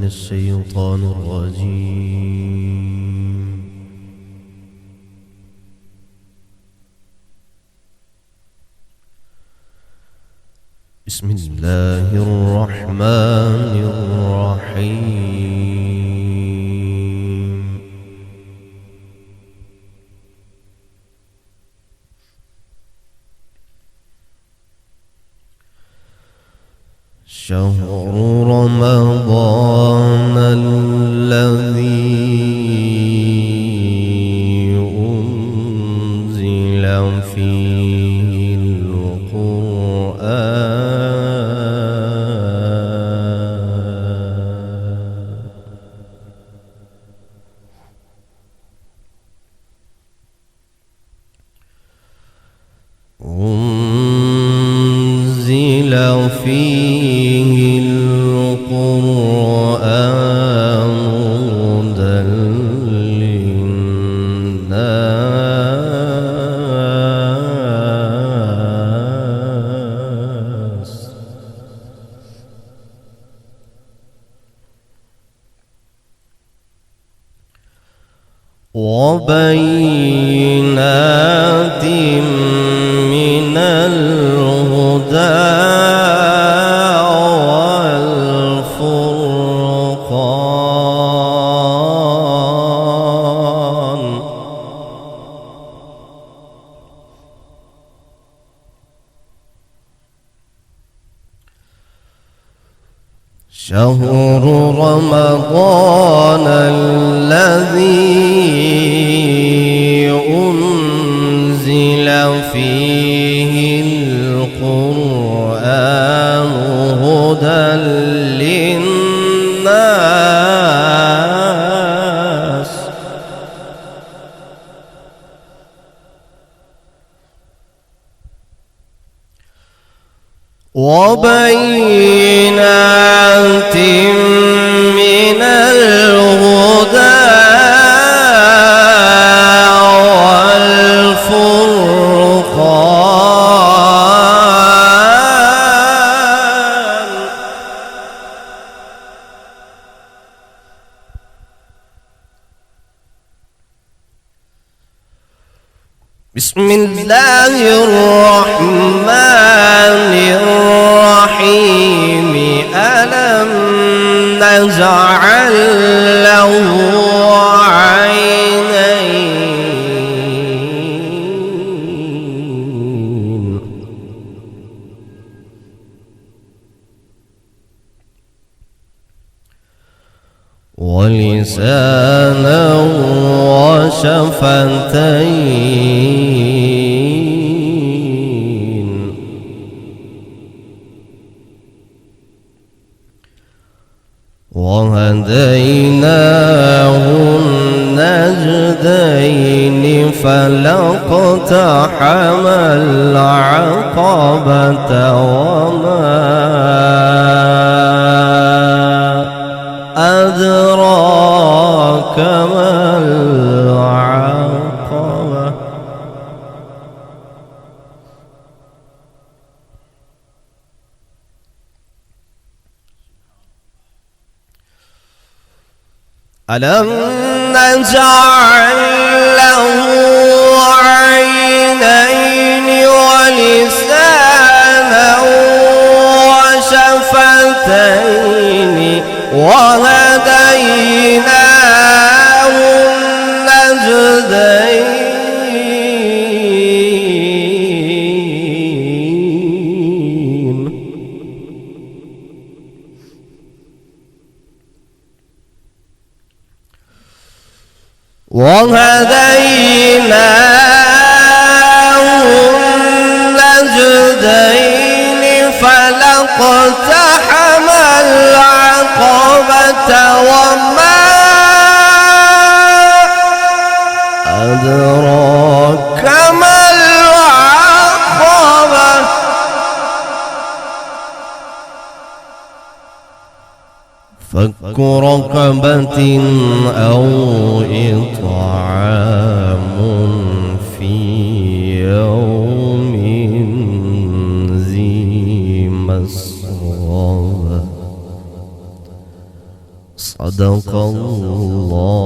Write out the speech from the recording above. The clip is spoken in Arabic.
من الشيطان الرجيم. بسم الله الرحمن الرحيم. شهر رمضان الذي أنزل فيه القرآن هدى للناس وبينات من الهدى والفرقان. شهر رمضان الذي أنزل فيه القرآن هدى للناس وبينات من الهدى والفرقان. بسم الله الرحمن الرحيم. ألم نجعل له عينين ولسانا وشفتين وهديناه النجدين فلاقتحم العقبة وما أدراك ما العقبة. ألم نجعل له عينين ولسانا وشفتين وهديناه النجدين فلاقتحم العقبة وما أدراك ما العقبة. فك رقبة أو إطعام في يوم ذي مسغبة صدق الله